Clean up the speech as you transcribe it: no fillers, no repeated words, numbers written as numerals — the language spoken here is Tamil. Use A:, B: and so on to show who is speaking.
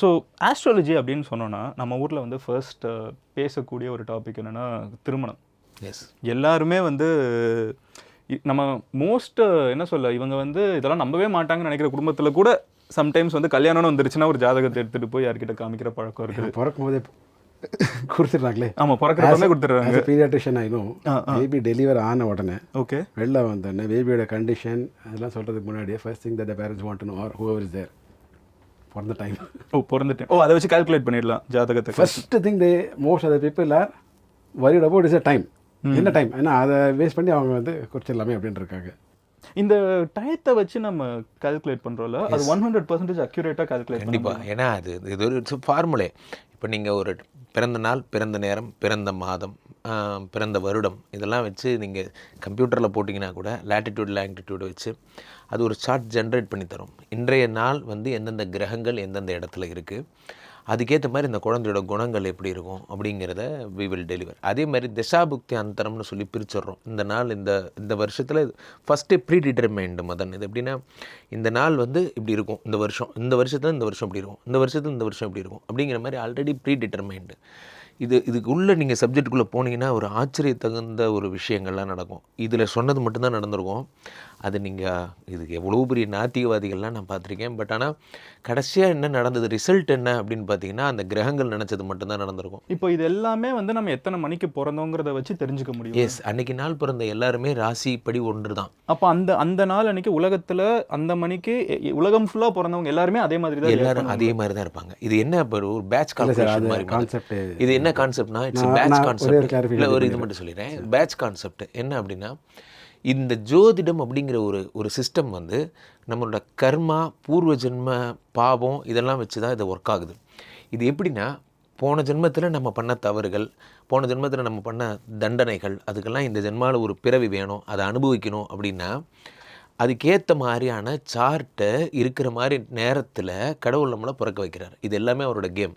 A: ஸோ ஆஸ்ட்ராலஜி அப்படின்னு சொன்னோன்னா நம்ம ஊரில் வந்து ஃபர்ஸ்ட் பேசக்கூடிய ஒரு டாபிக் என்னென்னா திருமணம்.
B: எஸ்,
A: எல்லாருமே வந்து நம்ம மோஸ்ட் என்ன சொல்ல, இவங்க வந்து இதெல்லாம் நம்பவே மாட்டாங்கன்னு நினைக்கிற குடும்பத்தில் கூட சம்டைம்ஸ் வந்து கல்யாணம்னு வந்துருச்சுன்னா ஒரு ஜாதகத்தை எடுத்துகிட்டு போய் யார்கிட்ட காமிக்கிற பழக்கம் இருக்குது.
C: பிறக்கும் போதே கொடுத்துட்றாங்களே.
A: ஆமாம், பிறக்கிறப்பவே கொடுத்துட்றாங்க.
C: பீடியாட்ரிஷியன் ஆயிடும். பேபி டெலிவர் ஆன உடனே
A: ஓகே
C: வெளில வந்தோடனே பேபியோட கண்டிஷன் அதெல்லாம் சொல்கிறதுக்கு முன்னாடியே first thing that parents want to know or whoever is their பிறந்த டைம்.
A: பிறந்துட்டேன். அதை வச்சு கால்குலேட் பண்ணிடலாம் ஜாதகத்தை.
C: First thing they most of the people are worried about is a time. என்ன டைம், ஏன்னா அதை வேஸ்ட் பண்ணி அவங்க வந்து குறிச்சிடலாமே அப்படின்னு இருக்காங்க.
A: இந்த டயத்தை வச்சு நம்ம கால்குலேட் பண்ணுறோம்ல, அது 100% அக்யூரேட்டாக கால்குலேட்
B: கண்டிப்பாக. ஏன்னா இது ஒரு ஃபார்முலே. இப்போ நீங்கள் ஒரு பிறந்த நாள், பிறந்த நேரம், பிறந்த மாதம், பிறந்த வருடம் இதெல்லாம் வச்சு நீங்கள் கம்ப்யூட்டரில் போட்டிங்கன்னா கூட லேட்டிடியூட் லாங்கிடியூடு வச்சு அது ஒரு சார்ட் ஜென்ரேட் பண்ணி தரும். இன்றைய நாள் வந்து எந்தெந்த கிரகங்கள் எந்தெந்த இடத்துல இருக்குது, அதுக்கேற்ற மாதிரி இந்த குழந்தையோட குணங்கள் எப்படி இருக்கும் அப்படிங்கிறத வி வில் டெலிவர். அதே மாதிரி திசாபுக்தி அந்தரம்னு சொல்லி பிரிச்சிடுறோம். இந்த நாள் இந்த வருஷத்தில் ஃபஸ்ட்டே ப்ரீ டிட்டர்மைண்டு மதன். இது எப்படின்னா, இந்த நாள் வந்து இப்படி இருக்கும், இந்த வருஷத்தில் இந்த வருஷம் இப்படி இருக்கும், இந்த வருஷத்தில் இந்த வருஷம் இப்படி இருக்கும் அப்படிங்கிற மாதிரி ஆல்ரெடி ப்ரீ டிட்டர்மைண்டு. இதுக்குள்ளே நீங்கள் சப்ஜெக்டுக்குள்ளே போனீங்கன்னா ஒரு ஆச்சரிய தகுந்த ஒரு விஷயங்கள்லாம் நடக்கும். இதில் சொன்னது மட்டும்தான் நடந்திருக்கும். அது நீங்கள் இதுக்கு எவ்வளோ பெரிய நாத்திகவாதிகள்லாம் நான் பார்த்துருக்கேன். பட் ஆனால் கடைசியாக என்ன நடந்தது, ரிசல்ட் என்ன அப்படின்னு பார்த்தீங்கன்னா அந்த கிரகங்கள் நினச்சது மட்டும்தான் நடந்திருக்கும்.
A: இப்போ இது எல்லாமே வந்து நம்ம எத்தனை மணிக்கு பிறந்தோங்கிறத வச்சு தெரிஞ்சுக்க முடியும்.
B: எஸ், அன்னைக்கு நாள் பிறந்த எல்லாருமே ராசிப்படி ஒன்று தான்.
A: அப்போ அந்த நாள் அன்னைக்கு உலகத்தில் அந்த மணிக்கு உலகம் ஃபுல்லாக பிறந்தவங்க எல்லாருமே அதே மாதிரி தான்,
B: எல்லாரும் அதே மாதிரி தான் இருப்பாங்க. இது என்ன இப்போ ஒரு பேட்ச் கால்குலேஷன் மாதிரி
C: கான்செப்ட்.
B: இது என்ன கான்செப்ட்னா இட்ஸ் பேட்ச் கான்செப்ட். இல்லை, ஒரு இது மட்டும் சொல்லிடுறேன். பேட்ச் கான்செப்ட் என்ன அப்படின்னா, இந்த ஜோதிடம் அப்படிங்கிற ஒரு சிஸ்டம் வந்து நம்மளோட கர்மா, பூர்வ ஜென்ம பாவம் இதெல்லாம் வச்சு தான் இது ஒர்க் ஆகுது. இது எப்படின்னா, போன ஜென்மத்தில் நம்ம பண்ண தவறுகள், போன ஜென்மத்தில் நம்ம பண்ண தண்டனைகள், அதுக்கெல்லாம் இந்த ஜென்மாவில் ஒரு பிறவி வேணும், அதை அனுபவிக்கணும் அப்படின்னா அதுக்கேற்ற மாதிரியான சார்ட்டை இருக்கிற மாதிரி நேரத்தில் கடவுள் நம்மளை பிறக்க வைக்கிறார். இது எல்லாமே அவரோட கேம்.